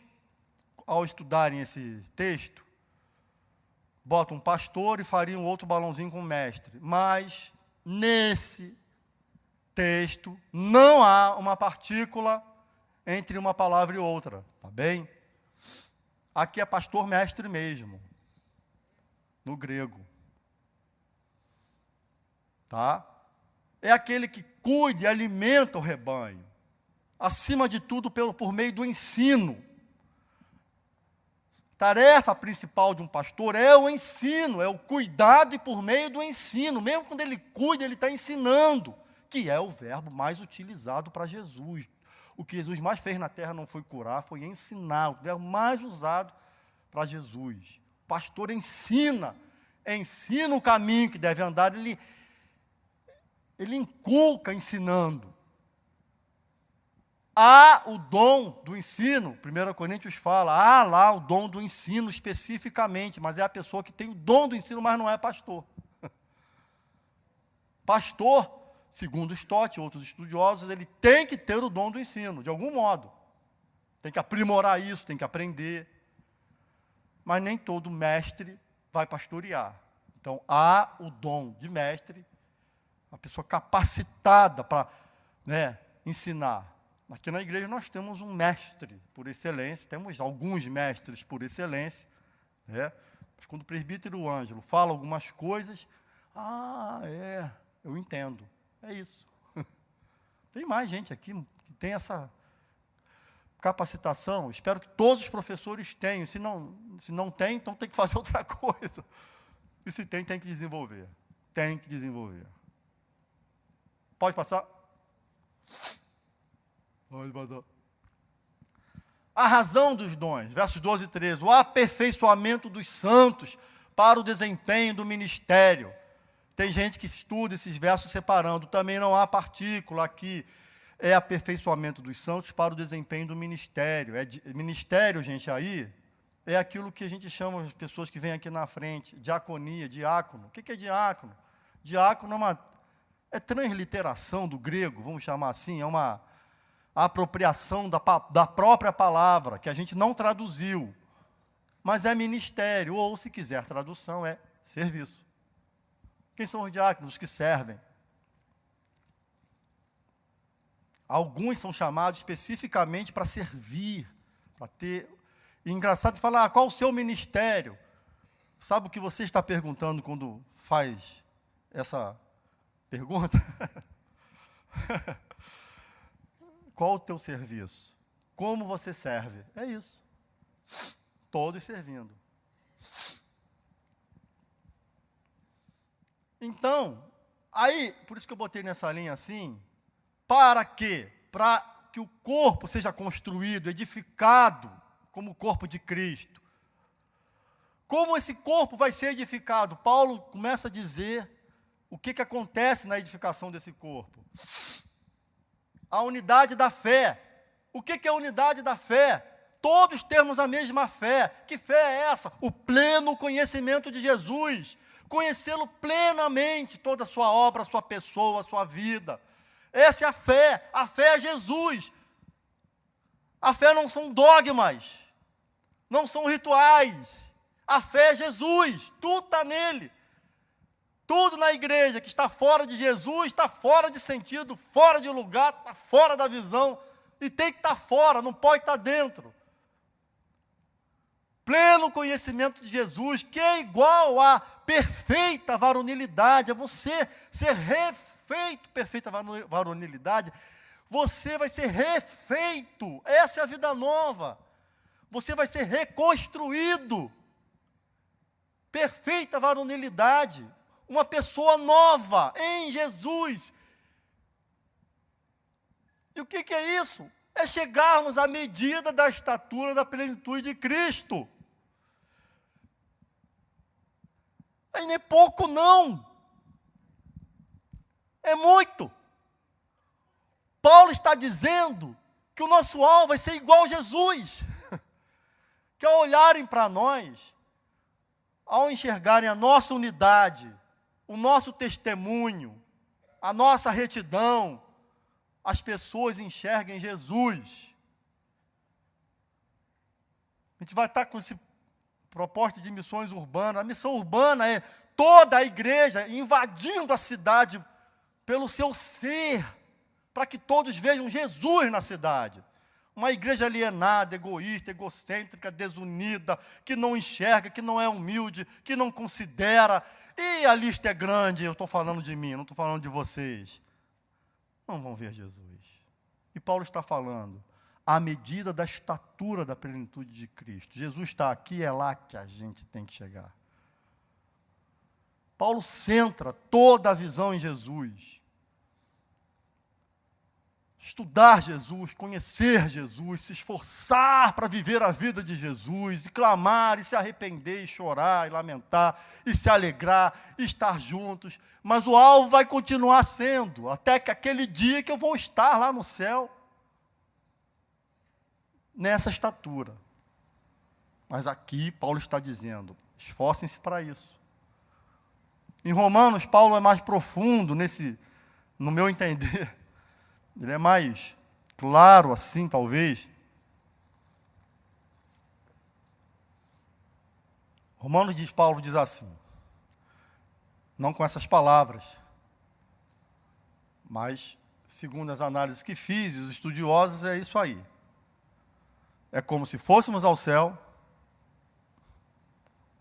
ao estudarem esse texto, botam pastor e fariam outro balãozinho com mestre. Mas, nesse texto, não há uma partícula entre uma palavra e outra, tá bem? Aqui é pastor mestre mesmo, no grego. Tá? É aquele que cuida e alimenta o rebanho, acima de tudo por meio do ensino. Tarefa principal de um pastor é o ensino, é o cuidado e por meio do ensino. Mesmo quando ele cuida, ele está ensinando, que é o verbo mais utilizado para Jesus. O que Jesus mais fez na terra não foi curar, foi ensinar. O verbo mais usado para Jesus. O pastor ensina o caminho que deve andar, ele inculca ensinando. Há o dom do ensino, 1 Coríntios fala, há lá o dom do ensino especificamente, mas é a pessoa que tem o dom do ensino, mas não é pastor. Pastor, segundo Stott e outros estudiosos, ele tem que ter o dom do ensino, de algum modo. Tem que aprimorar isso, tem que aprender. Mas nem todo mestre vai pastorear. Então, há o dom de mestre, a pessoa capacitada para ensinar. Aqui na igreja nós temos um mestre por excelência, temos alguns mestres por excelência, né? Mas quando o presbítero Ângelo fala algumas coisas, eu entendo, é isso. Tem mais gente aqui que tem essa capacitação, espero que todos os professores tenham, se não tem, então tem que fazer outra coisa. E se tem que desenvolver, Pode passar? Pode passar. A razão dos dons, versos 12 e 13, o aperfeiçoamento dos santos para o desempenho do ministério. Tem gente que estuda esses versos separando, também não há partícula aqui. É aperfeiçoamento dos santos para o desempenho do ministério. Ministério, gente, aí, é aquilo que a gente chama, as pessoas que vêm aqui na frente, diaconia, diácono. O que é diácono? Diácono é transliteração do grego, vamos chamar assim, é uma apropriação da própria palavra, que a gente não traduziu, mas é ministério, ou, se quiser tradução, é serviço. Quem são os diáconos? Os que servem. Alguns são chamados especificamente para servir, para ter... E engraçado falar, qual o seu ministério? Sabe o que você está perguntando quando faz essa pergunta? Qual o teu serviço? Como você serve? É isso. Todos servindo. Então, aí, por isso que eu botei nessa linha assim, para quê? Para que o corpo seja construído, edificado, como o corpo de Cristo. Como esse corpo vai ser edificado? Paulo começa a dizer o que acontece na edificação desse corpo. A unidade da fé. O que é a unidade da fé? Todos temos a mesma fé. Que fé é essa? O pleno conhecimento de Jesus. Conhecê-lo plenamente, toda a sua obra, a sua pessoa, a sua vida. Essa é a fé. A fé é Jesus. A fé não são dogmas, não são rituais. A fé é Jesus, tudo está nele. Tudo na igreja que está fora de Jesus, está fora de sentido, fora de lugar, está fora da visão. E tem que estar fora, não pode estar dentro. Pleno conhecimento de Jesus, que é igual a perfeita varonilidade, é você ser refeito, perfeita varonilidade, você vai ser refeito, essa é a vida nova, você vai ser reconstruído, perfeita varonilidade, uma pessoa nova em Jesus. E o que é isso? É chegarmos à medida da estatura da plenitude de Cristo. Aí nem pouco não, é muito. Paulo está dizendo que o nosso alvo vai ser igual a Jesus, que ao olharem para nós, ao enxergarem a nossa unidade, o nosso testemunho, a nossa retidão, as pessoas enxerguem Jesus. A gente vai estar com esse proposta de missões urbanas. A missão urbana é toda a igreja invadindo a cidade pelo seu ser, para que todos vejam Jesus na cidade. Uma igreja alienada, egoísta, egocêntrica, desunida, que não enxerga, que não é humilde, que não considera. E a lista é grande, eu estou falando de mim, não estou falando de vocês. Não vão ver Jesus. E Paulo está falando, à medida da estatura da plenitude de Cristo. Jesus está aqui, é lá que a gente tem que chegar. Paulo centra toda a visão em Jesus. Estudar Jesus, conhecer Jesus, se esforçar para viver a vida de Jesus, e clamar, e se arrepender, e chorar, e lamentar, e se alegrar, e estar juntos. Mas o alvo vai continuar sendo, até que aquele dia que eu vou estar lá no céu, nessa estatura. Mas aqui Paulo está dizendo, esforcem-se para isso. Em Romanos, Paulo é mais profundo no meu entender. Ele é mais claro assim, talvez. Paulo diz assim, não com essas palavras, mas, segundo as análises que fiz, e os estudiosos, é isso aí. É como se fôssemos ao céu.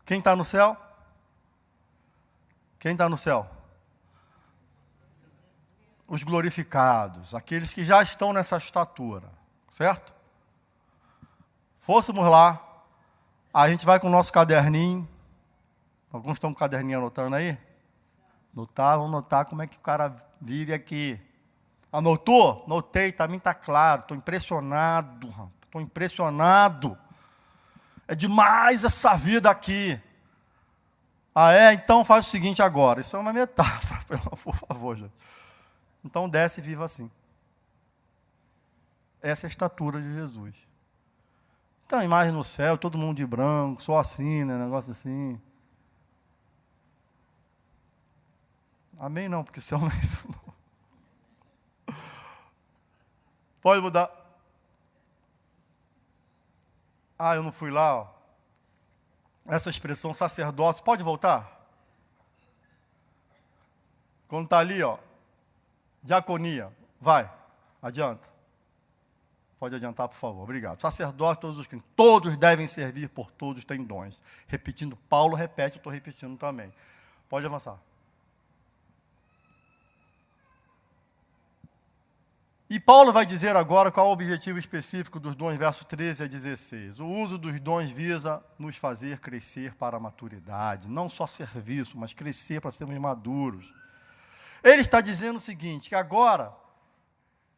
Quem está no céu? Quem está no céu? Os glorificados, aqueles que já estão nessa estatura, certo? Fôssemos lá, a gente vai com o nosso caderninho, alguns estão com o caderninho anotando aí? Vamos notar como é que o cara vive aqui. Anotou? Notei, também está claro, estou impressionado, estou impressionado, é demais essa vida aqui. Ah é? Então faz o seguinte agora, isso é uma metáfora, por favor, gente. Então desce e viva assim. Essa é a estatura de Jesus. Então a imagem no céu, todo mundo de branco, só assim, né? Negócio assim. Amém não, porque céu não é isso não. Pode mudar. Ah, eu não fui lá, ó. Essa expressão sacerdócio, pode voltar? Quando está ali, ó. Diaconia, vai, adianta. Pode adiantar, por favor, obrigado. Sacerdote, todos devem servir, por todos têm dons. Repetindo, Paulo repete, eu estou repetindo também. Pode avançar. E Paulo vai dizer agora qual é o objetivo específico dos dons, versos 13 a 16. O uso dos dons visa nos fazer crescer para a maturidade, não só serviço, mas crescer para sermos maduros. Ele está dizendo o seguinte, que agora,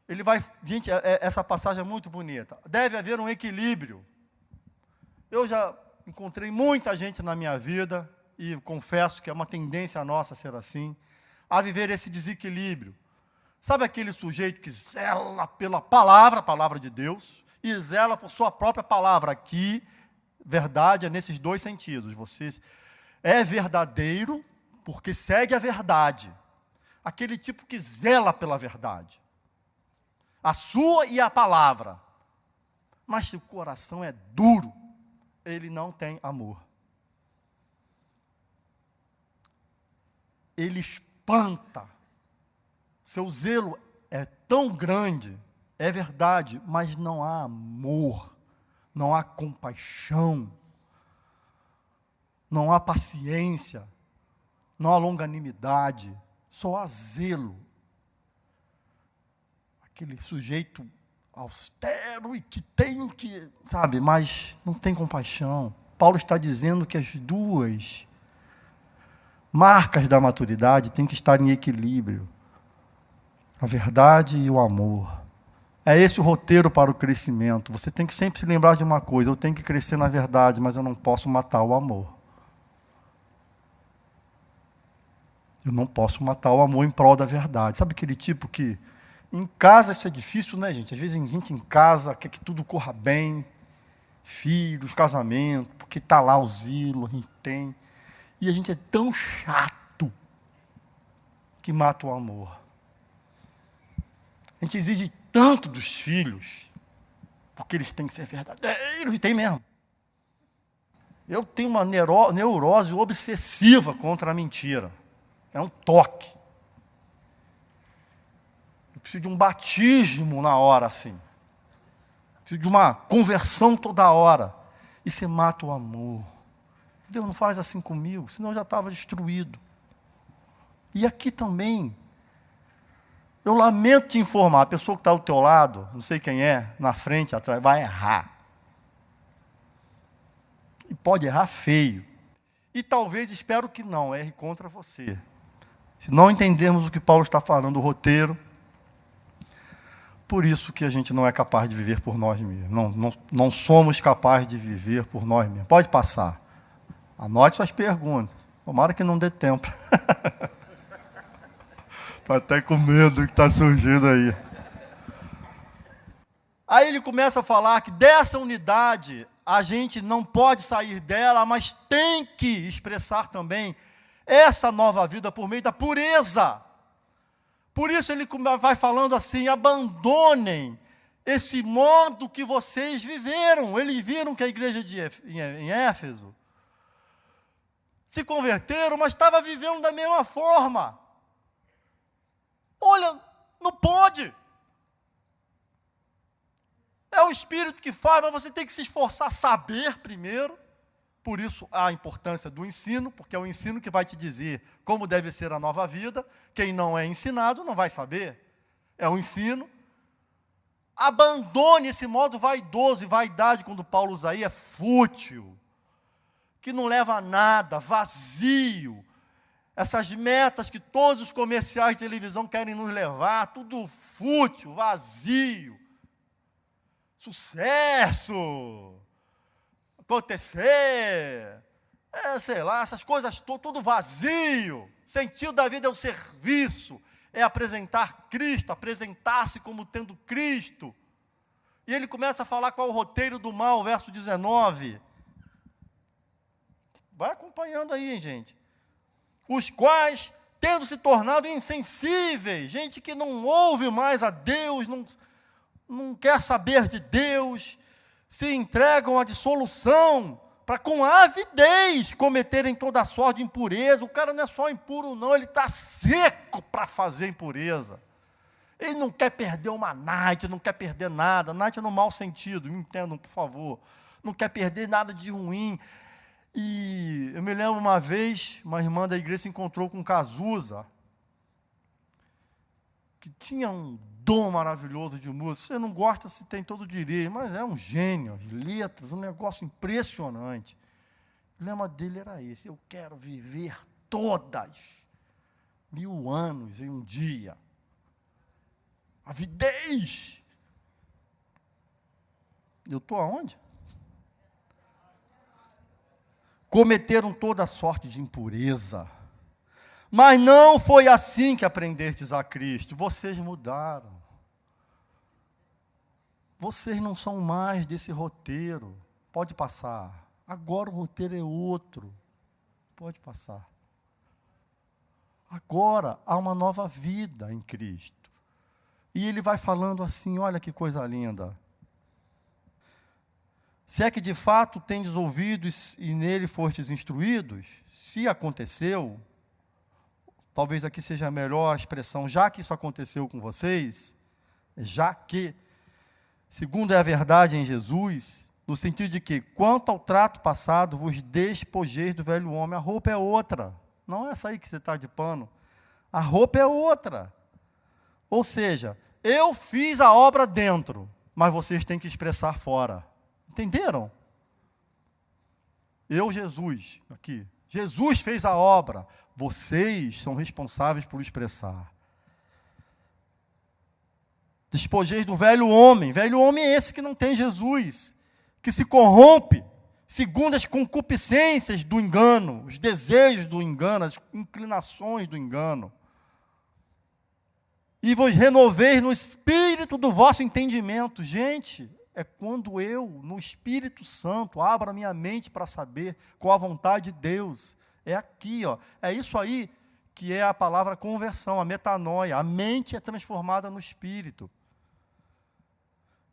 ele vai, gente, essa passagem é muito bonita, deve haver um equilíbrio. Eu já encontrei muita gente na minha vida, e confesso que é uma tendência nossa ser assim, a viver esse desequilíbrio. Sabe aquele sujeito que zela pela palavra, a palavra de Deus, e zela por sua própria palavra? Aqui, verdade é nesses dois sentidos. Você é verdadeiro porque segue a verdade. aquele tipo que zela pela verdade, a sua e a palavra. Mas se o coração é duro, ele não tem amor. Ele espanta. Seu zelo é tão grande, é verdade, mas não há amor, não há compaixão, não há paciência, não há longanimidade, só há zelo. Aquele sujeito austero e que tem que, sabe, mas não tem compaixão. Paulo está dizendo que as duas marcas da maturidade têm que estar em equilíbrio. A verdade e o amor. É esse o roteiro para o crescimento. Você tem que sempre se lembrar de uma coisa: eu tenho que crescer na verdade, mas eu não posso matar o amor. Eu não posso matar o amor em prol da verdade. Sabe aquele tipo que, em casa isso é difícil, né, gente? Às vezes a gente em casa quer que tudo corra bem, filhos, casamento, porque está lá o zelo, a gente tem. E a gente é tão chato que mata o amor. A gente exige tanto dos filhos, porque eles têm que ser verdadeiros, e tem mesmo. Eu tenho uma neurose obsessiva contra a mentira. É um toque. Eu preciso de um batismo na hora, assim. Eu preciso de uma conversão toda hora. E você mata o amor. Deus não faz assim comigo, senão eu já estava destruído. E aqui também, eu lamento te informar, a pessoa que está ao teu lado, não sei quem é, na frente, atrás, vai errar. E pode errar feio. E talvez, espero que não, erre contra você. Se não entendermos o que Paulo está falando, o roteiro, por isso que a gente não é capaz de viver por nós mesmos. Não somos capazes de viver por nós mesmos. Pode passar. Anote suas perguntas. Tomara que não dê tempo. Estou até com medo do que está surgindo aí. Aí ele começa a falar que dessa unidade a gente não pode sair dela, mas tem que expressar também essa nova vida por meio da pureza. Por isso ele vai falando assim: abandonem esse modo que vocês viveram. Eles viram que a igreja em Éfeso se converteram, mas estava vivendo da mesma forma. Olha, não pode. É o Espírito que faz, mas você tem que se esforçar a saber primeiro. Por isso a importância do ensino, porque é o ensino que vai te dizer como deve ser a nova vida. Quem não é ensinado não vai saber. É o ensino. Abandone esse modo vaidoso, e vaidade, quando Paulo usa aí, é fútil, que não leva a nada, vazio. Essas metas que todos os comerciais de televisão querem nos levar, tudo fútil, vazio. Sucesso, acontecer, sei lá, essas coisas tudo vazio. O sentido da vida é o serviço, é apresentar Cristo, apresentar-se como tendo Cristo. E ele começa a falar qual é o roteiro do mal, verso 19. Vai acompanhando aí, gente. Os quais, tendo se tornado insensíveis, gente que não ouve mais a Deus, não quer saber de Deus, se entregam à dissolução, para com avidez cometerem toda sorte de impureza. O cara não é só impuro não, ele está seco para fazer impureza. Ele não quer perder uma night, não quer perder nada. Night no mau sentido, me entendam, por favor. Não quer perder nada de ruim. E eu me lembro uma vez, uma irmã da igreja se encontrou com um Cazuza, que tinha um dom maravilhoso de música. Você não gosta, se tem todo o direito, mas é um gênio, de letras, um negócio impressionante. O lema dele era esse: eu quero viver todas 1000 anos em um dia. Avidez! Eu estou aonde? Cometeram toda sorte de impureza. Mas não foi assim que aprendestes a Cristo. Vocês mudaram. Vocês não são mais desse roteiro. Pode passar. Agora o roteiro é outro. Pode passar. Agora há uma nova vida em Cristo. E ele vai falando assim, olha que coisa linda. Se é que de fato tendes ouvidos e nele fostes instruídos, se aconteceu, talvez aqui seja a melhor expressão, já que isso aconteceu com vocês, já que, segundo é a verdade em Jesus, no sentido de que, quanto ao trato passado, vos despojeis do velho homem, a roupa é outra. Não é essa aí que você está de pano. A roupa é outra. Ou seja, eu fiz a obra dentro, mas vocês têm que expressar fora. Entenderam? Eu, Jesus, aqui. Jesus fez a obra. Vocês são responsáveis por expressar. Despojeis do velho homem. Velho homem é esse que não tem Jesus, que se corrompe segundo as concupiscências do engano, os desejos do engano, as inclinações do engano. E vos renoveis no espírito do vosso entendimento. Gente, é quando eu, no Espírito Santo, abro a minha mente para saber qual a vontade de Deus. É aqui, ó. É isso aí que é a palavra conversão, a metanoia. A mente é transformada no Espírito.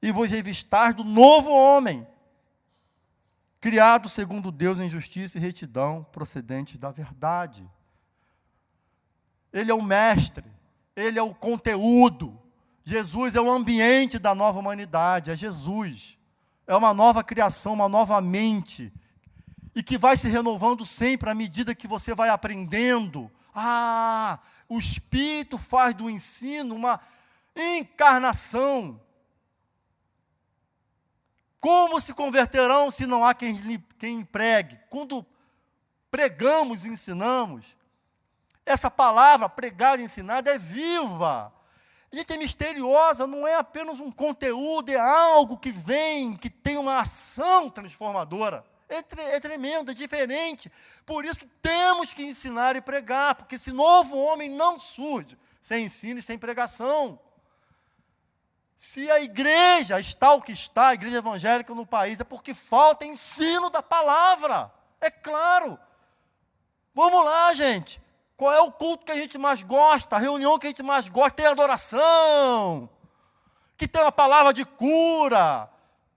E vos revistar do novo homem, criado segundo Deus em justiça e retidão, procedente da verdade. Ele é o mestre, ele é o conteúdo. Jesus é o ambiente da nova humanidade, é Jesus. É uma nova criação, uma nova mente, e que vai se renovando sempre à medida que você vai aprendendo. O Espírito faz do ensino uma encarnação. Como se converterão se não há quem pregue? Quando pregamos e ensinamos, essa palavra, pregar e ensinar, é viva. Gente, é misteriosa, não é apenas um conteúdo, é algo que vem, que tem uma ação transformadora. É tremendo, é diferente. Por isso temos que ensinar e pregar, porque esse novo homem não surge sem ensino e sem pregação. Se a igreja está o que está, a igreja evangélica no país, é porque falta ensino da palavra. É claro. Vamos lá, gente. Qual é o culto que a gente mais gosta? A reunião que a gente mais gosta? Tem adoração, que tem uma palavra de cura.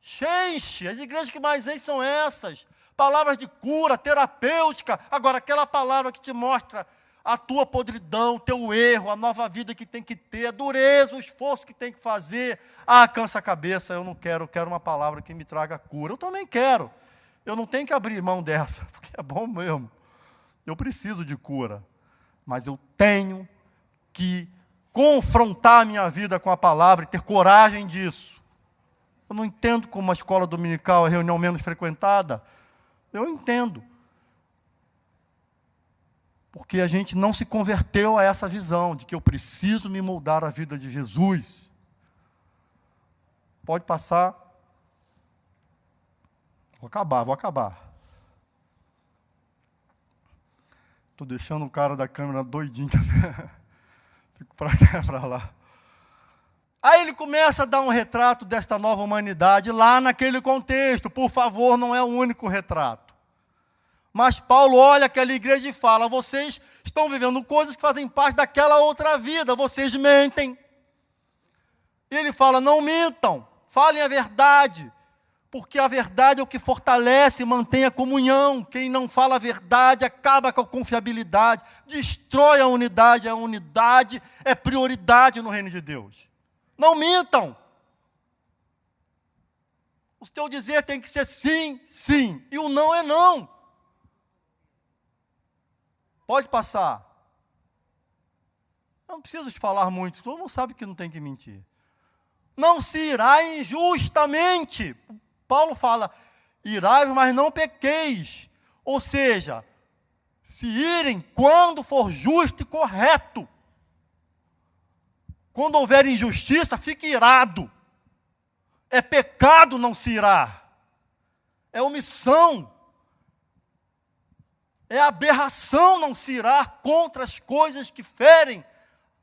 Gente, as igrejas que mais enchem são essas. Palavras de cura, terapêutica. Agora, aquela palavra que te mostra a tua podridão, o teu erro, a nova vida que tem que ter, a dureza, o esforço que tem que fazer. Cansa a cabeça, eu não quero, eu quero uma palavra que me traga cura. Eu também quero. Eu não tenho que abrir mão dessa, porque é bom mesmo. Eu preciso de cura. Mas eu tenho que confrontar a minha vida com a palavra e ter coragem disso. Eu não entendo como a escola dominical é a reunião menos frequentada. Eu entendo. Porque a gente não se converteu a essa visão de que eu preciso me moldar à vida de Jesus. Pode passar. Vou acabar. Estou deixando o cara da câmera doidinho. Fico para cá, para lá. Aí ele começa a dar um retrato desta nova humanidade lá naquele contexto. Por favor, não é o único retrato. Mas Paulo olha aquela igreja e fala: vocês estão vivendo coisas que fazem parte daquela outra vida, vocês mentem. E ele fala: não mintam, falem a verdade, porque a verdade é o que fortalece e mantém a comunhão. Quem não fala a verdade acaba com a confiabilidade, destrói a unidade é prioridade no reino de Deus. Não mintam. O teu dizer tem que ser sim, sim, e o não é não. Pode passar. Não preciso te falar muito, todo mundo sabe que não tem que mentir. Não se irá injustamente. Paulo fala: irai-vos, mas não pequeis. Ou seja, se irem quando for justo e correto. Quando houver injustiça, fique irado. É pecado não se irar. É omissão. É aberração não se irar contra as coisas que ferem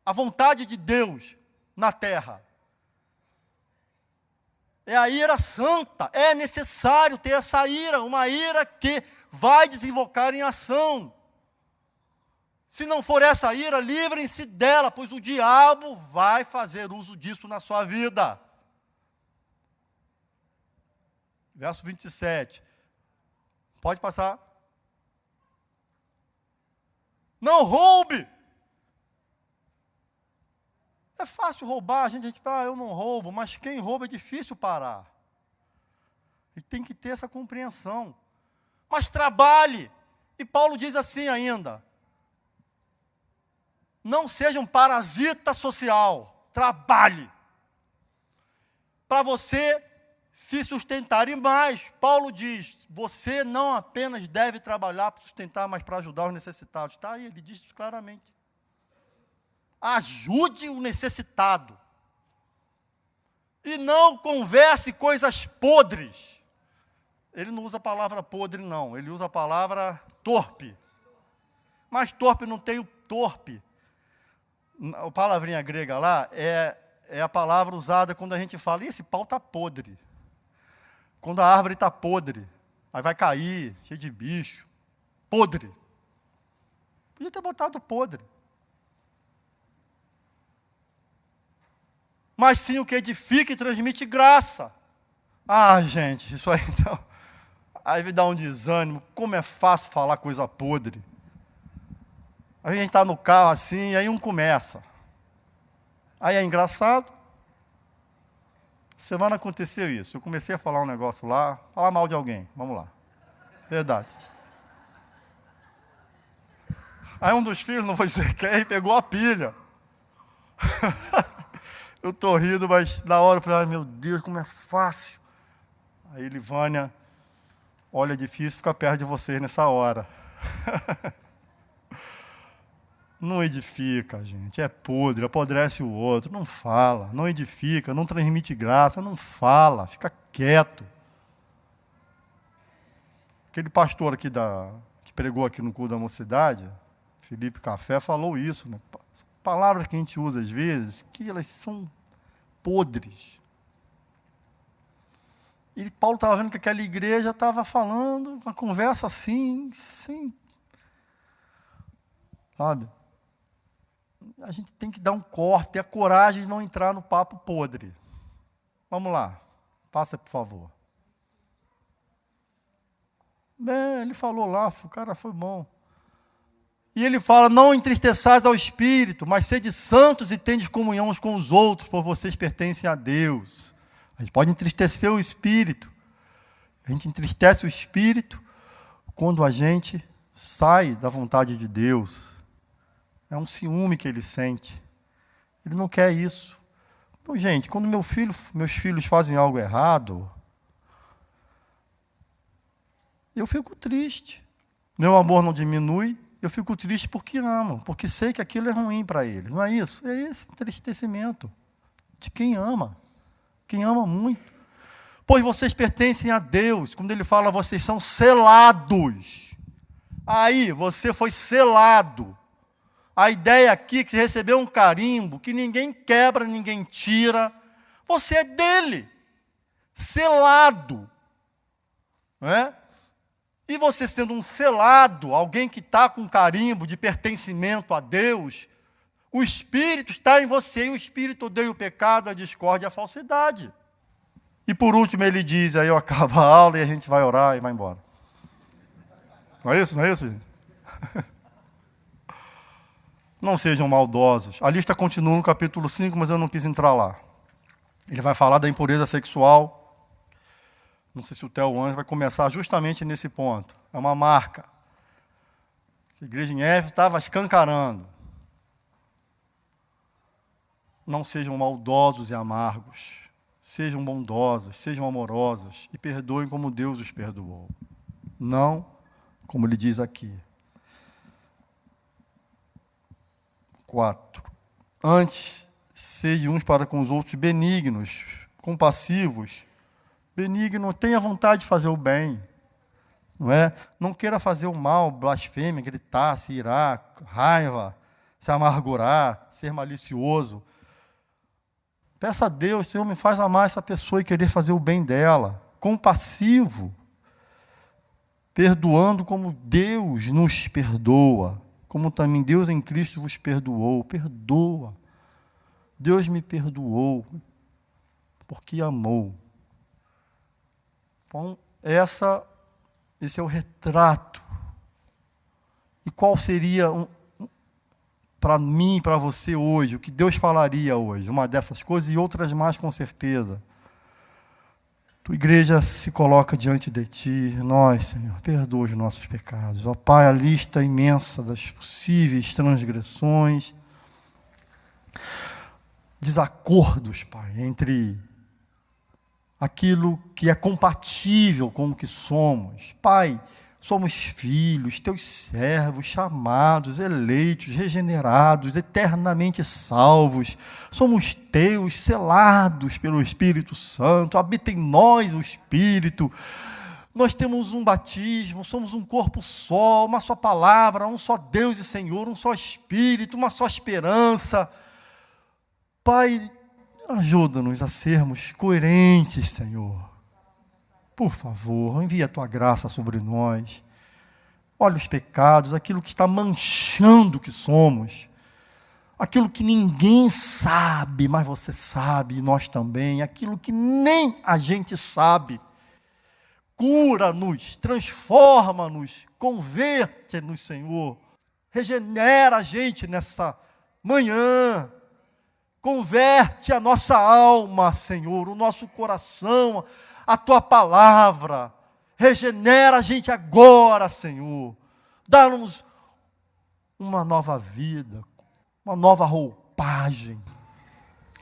a vontade de Deus na terra. É a ira santa. É necessário ter essa ira, uma ira que vai desembocar em ação. Se não for essa ira, livrem-se dela, pois o diabo vai fazer uso disso na sua vida. Verso 27. Pode passar. Não roube. É fácil roubar, a gente eu não roubo, mas quem rouba é difícil parar. E tem que ter essa compreensão. Mas trabalhe. E Paulo diz assim ainda: não seja um parasita social, trabalhe. Para você se sustentar. E mais, Paulo diz, você não apenas deve trabalhar para sustentar, mas para ajudar os necessitados. Está aí, ele diz claramente. Ajude o necessitado. E não converse coisas podres. Ele não usa a palavra podre, não. Ele usa a palavra torpe. Mas torpe não tem o torpe. A palavrinha grega lá é a palavra usada quando a gente fala, esse pau está podre. Quando a árvore está podre. Aí vai cair, cheio de bicho. Podre. Podia ter botado podre. Mas sim o que edifica e transmite graça. Ah, gente, isso aí então... Aí me dá um desânimo. Como é fácil falar coisa podre. A gente está no carro assim, e aí um começa. Aí é engraçado. Semana aconteceu isso. Eu comecei a falar um negócio lá, falar mal de alguém. Vamos lá. Verdade. Aí um dos filhos, não vou dizer quem, pegou a pilha. Eu estou rindo, mas na hora eu falei, ai meu Deus, como é fácil. Aí Livânia, olha, é difícil ficar perto de vocês nessa hora. Não edifica, gente, é podre, apodrece o outro, não fala, não edifica, não transmite graça, não fala, fica quieto. Aquele pastor aqui que pregou aqui no culto da mocidade, Felipe Café, falou isso, né? Palavras que a gente usa às vezes, que elas são podres. E Paulo estava vendo que aquela igreja estava falando, uma conversa assim, sem... Sabe? A gente tem que dar um corte, ter a coragem de não entrar no papo podre. Vamos lá, passa por favor. Bem, ele falou lá, o cara foi bom. E ele fala, não entristeçais ao Espírito, mas sede santos e tendes comunhão uns com os outros, por vocês pertencem a Deus. A gente pode entristecer o Espírito. A gente entristece o Espírito quando a gente sai da vontade de Deus. É um ciúme que ele sente. Ele não quer isso. Então, gente, quando meus filhos fazem algo errado, eu fico triste. Meu amor não diminui, eu fico triste porque amo, porque sei que aquilo é ruim para eles. Não é isso? É esse entristecimento de quem ama muito. Pois vocês pertencem a Deus. Quando ele fala, vocês são selados. Aí, você foi selado. A ideia aqui é que você recebeu um carimbo, que ninguém quebra, ninguém tira. Você é dele. Selado. Não é? E você sendo um selado, alguém que está com carimbo de pertencimento a Deus, o Espírito está em você, e o Espírito odeia o pecado, a discórdia e a falsidade. E por último ele diz, aí eu acabo a aula e a gente vai orar e vai embora. Não é isso, gente? Não sejam maldosos. A lista continua no capítulo 5, mas eu não quis entrar lá. Ele vai falar da impureza sexual. Não sei se o Theo Anjo vai começar justamente nesse ponto. É uma marca. A igreja em Éfeso estava escancarando. Não sejam maldosos e amargos. Sejam bondosos, sejam amorosos e perdoem como Deus os perdoou. Não como ele diz aqui. 4. Antes, sede uns para com os outros benignos, compassivos. Benigno, tenha vontade de fazer o bem. Não é? Não queira fazer o mal, blasfêmia, gritar, se irar, raiva, se amargurar, ser malicioso. Peça a Deus, Senhor, me faz amar essa pessoa e querer fazer o bem dela. Compassivo. Perdoando como Deus nos perdoa. como também Deus em Cristo vos perdoou. Perdoa. Deus me perdoou, porque amou. Então, esse é o retrato. E qual seria, para mim e para você hoje, o que Deus falaria hoje? Uma dessas coisas e outras mais com certeza. Tua igreja se coloca diante de Ti. Nós, Senhor, perdoa os nossos pecados. Ó Pai, a lista imensa das possíveis transgressões, desacordos, Pai, entre aquilo que é compatível com o que somos. Pai, somos filhos, Teus servos, chamados, eleitos, regenerados, eternamente salvos. Somos Teus, selados pelo Espírito Santo. Habita em nós o Espírito. Nós temos um batismo, somos um corpo só, uma só palavra, um só Deus e Senhor, um só Espírito, uma só esperança. Pai, ajuda-nos a sermos coerentes, Senhor. Por favor, envia a Tua graça sobre nós. Olha os pecados, aquilo que está manchando o que somos. Aquilo que ninguém sabe, mas você sabe, e nós também. Aquilo que nem a gente sabe. Cura-nos, transforma-nos, converte-nos, Senhor. Regenera a gente nessa manhã. Converte a nossa alma, Senhor, o nosso coração, a Tua palavra. Regenera a gente agora, Senhor. Dá-nos uma nova vida, uma nova roupagem.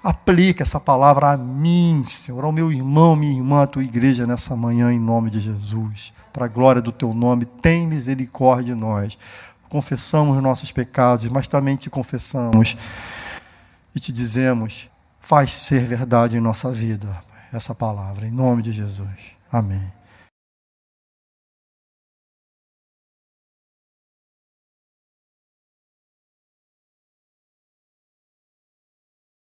Aplica essa palavra a mim, Senhor, ao meu irmão, minha irmã, a Tua igreja nessa manhã, em nome de Jesus. Para a glória do Teu nome, tem misericórdia de nós. Confessamos os nossos pecados, mas também Te confessamos e Te dizemos, faz ser verdade em nossa vida essa palavra, em nome de Jesus. Amém.